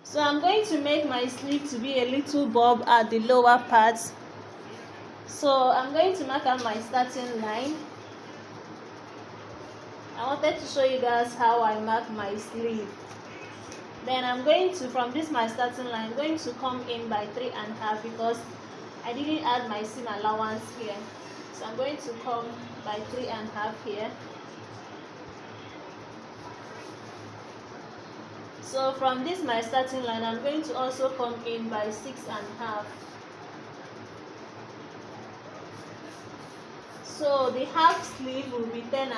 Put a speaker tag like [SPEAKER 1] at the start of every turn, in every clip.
[SPEAKER 1] So I'm going to make my sleeve to be a little bob at the lower part. So I'm going to mark out my starting line. I wanted to show you guys how I mark my sleeve. Then I'm going to, from this my starting line, I'm going to come in by 3.5 because I didn't add my seam allowance here. So I'm going to come by 3.5 here. So from this my starting line, I'm going to also come in by 6.5. So the half sleeve will be 10.5.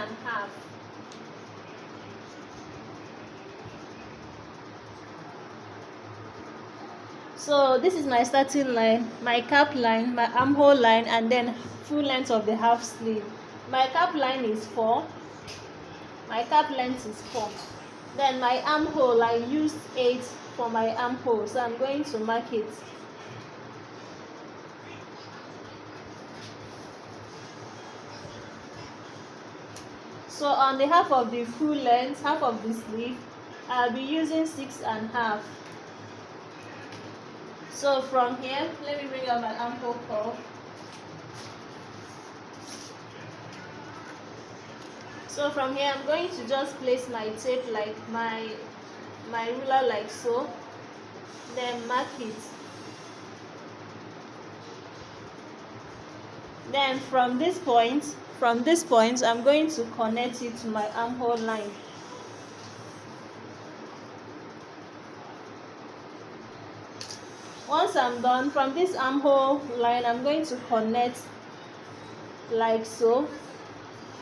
[SPEAKER 1] So this is my starting line, my cap line, my armhole line, and then full length of the half sleeve. My cap line is 4. My cap length is 4. Then my armhole, I used 8 for my armhole, so I'm going to mark it. So on the half of the full length, half of the sleeve, I'll be using 6.5. So from here, let me bring out my armhole curve. So from here, I'm going to just place my tape like my ruler like so, then mark it. Then from this point, I'm going to connect it to my armhole line. Once I'm done, from this armhole line, I'm going to connect like so.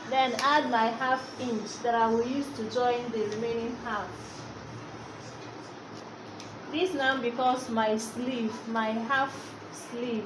[SPEAKER 1] Then add my ½ inch that I will use to join the remaining half. This now becomes my sleeve, my half sleeve.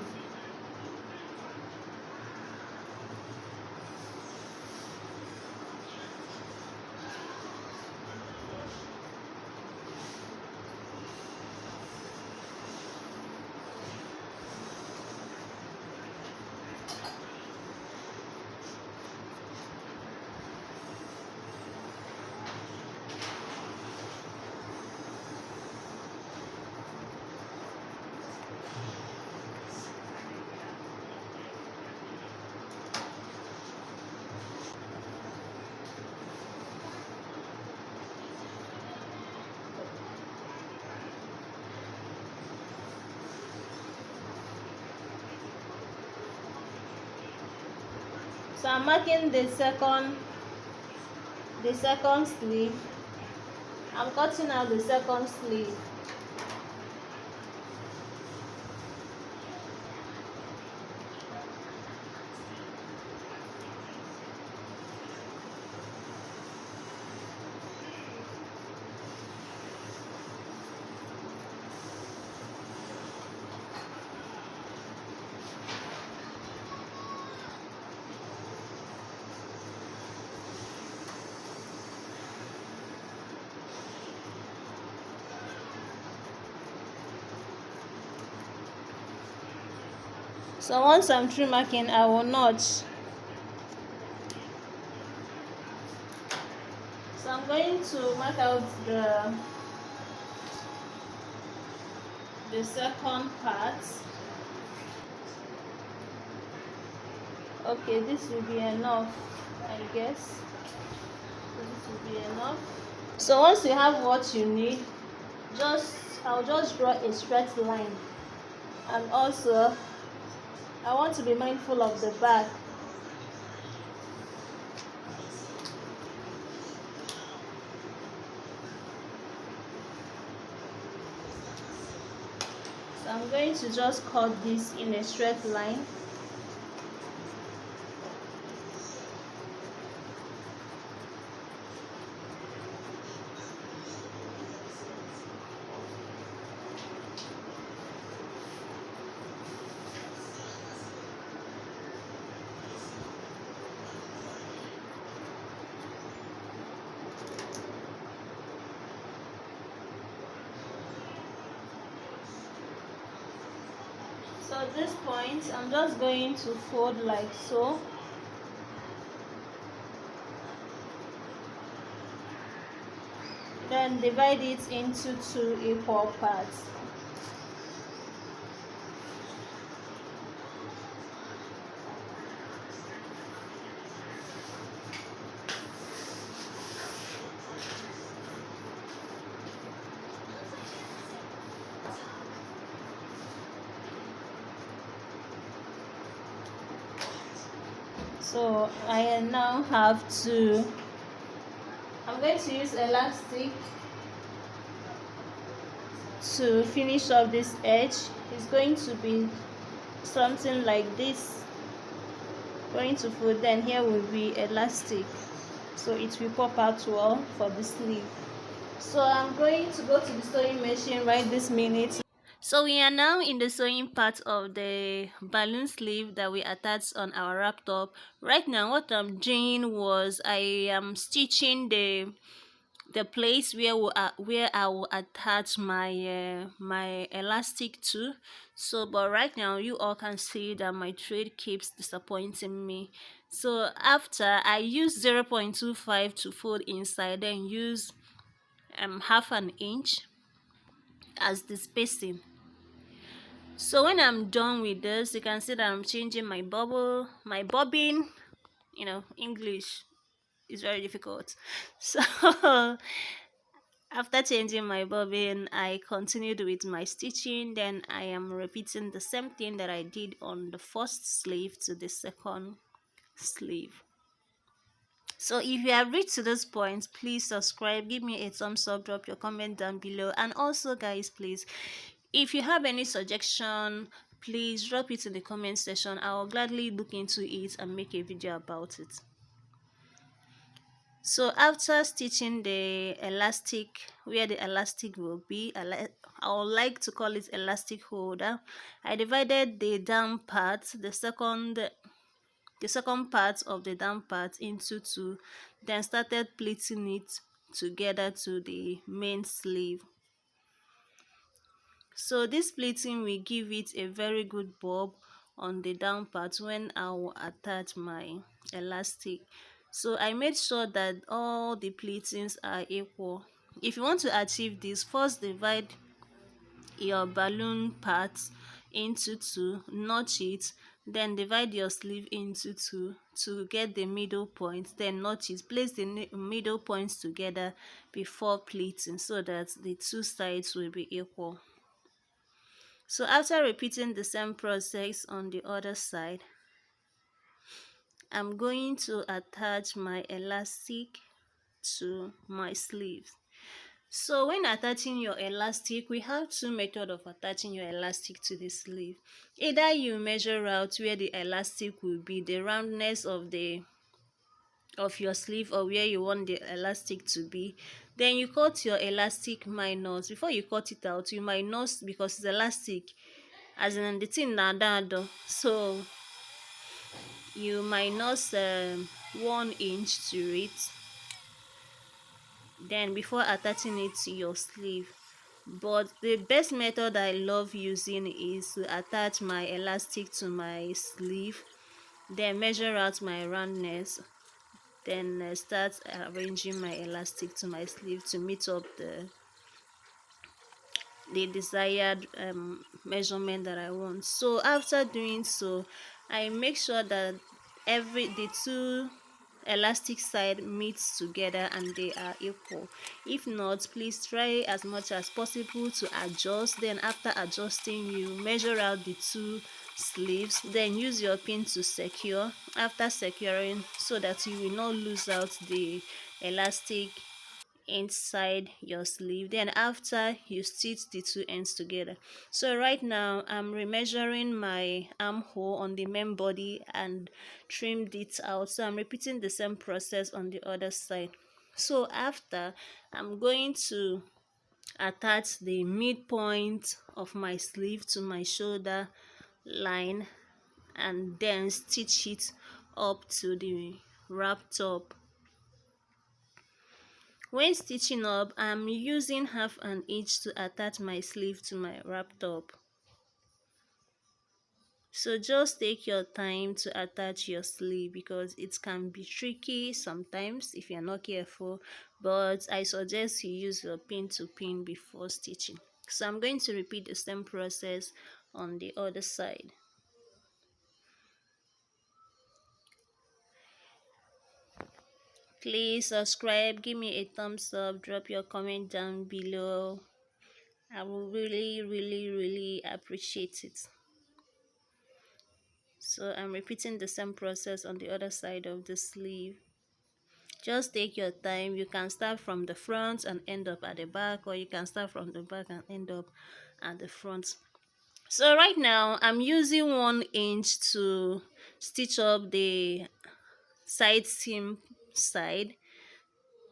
[SPEAKER 1] So I'm marking the second sleeve. I'm cutting out the second sleeve. So once I'm through marking, I will notch. So I'm going to mark out the second part. Okay, this will be enough, I guess. So this will be enough. So once you have what you need, I'll just draw a straight line. And also, I want to be mindful of the back. So I'm going to just cut this in a straight line. So at this point, I'm just going to fold like so. Then then divide it into 2 equal parts. So I now have to, I'm going to use elastic to finish off this edge. It's going to be something like this, going to fold, then here will be elastic, so it will pop out well for the sleeve. So I'm going to go to the sewing machine right this minute. So we are now in the sewing part of the balloon sleeve that we attached on our wrap top. Right now what I'm doing was I am stitching the place where I will attach my elastic to. So but right now you all can see that my thread keeps disappointing me. So after I use 0.25 to fold inside, then use half an inch as the spacing. So when I'm done with this, you can see that I'm changing my bobbin. English is very difficult. So after changing my bobbin, I continued with my stitching. Then I am repeating the same thing that I did on the first sleeve to the second sleeve. So if you have reached to this point, please subscribe, give me a thumbs up, drop your comment down below, and also guys, please, if you have any suggestion, please drop it in the comment section. I will gladly look into it and make a video about it. So after stitching the elastic where the elastic will be, I would like to call it elastic holder, I divided the down part, the second part of the down part, into two, then started pleating it together to the main sleeve. So this pleating will give it a very good bob on the down part when I will attach my elastic. So I made sure that all the pleatings are equal. If you want to achieve this, first divide your balloon part into two, notch it, then divide your sleeve into two to get the middle point, then notch it, place the middle points together before pleating so that the two sides will be equal. So after repeating the same process on the other side, I'm going to attach my elastic to my sleeves. So when attaching your elastic, we have two methods of attaching your elastic to the sleeve. Either you measure out where the elastic will be, the roundness of your sleeve, or where you want the elastic to be. Then you cut your elastic minus. Before you cut it out, you minus, because it's elastic, as in the thing na down. So you minus 1 inch to it, then before attaching it to your sleeve. But the best method I love using is to attach my elastic to my sleeve, then measure out my roundness, then start arranging my elastic to my sleeve to meet up the desired measurement that I want. So after doing so, I make sure that the two elastic side meets together and they are equal. If not, please try as much as possible to adjust. Then after adjusting, you measure out the two sleeves, then use your pin to secure. After securing, so that you will not lose out the elastic inside your sleeve, then after you stitch the two ends together. So right now I'm remeasuring my armhole on the main body and trimmed it out. So I'm repeating the same process on the other side. So after, I'm going to attach the midpoint of my sleeve to my shoulder line and then stitch it up to the wrap top. When stitching up, I'm using half an inch to attach my sleeve to my wrap top. So just take your time to attach your sleeve because it can be tricky sometimes if you're not careful, but I suggest you use your pin to pin before stitching. So I'm going to repeat the same process on the other side. Please subscribe, give me a thumbs up, drop your comment down below. I will really appreciate it. So I'm repeating the same process on the other side of the sleeve. Just take your time. You can start from the front and end up at the back, or you can start from the back and end up at the front. So right now I'm using 1 inch to stitch up the side seam side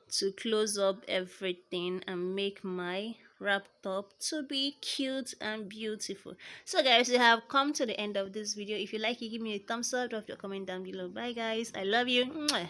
[SPEAKER 1] to close up everything and make my wrap top to be cute and beautiful. So guys, we have come to the end of this video. If you like it, give me a thumbs up, drop your comment down below. Bye guys, I love you. Mwah.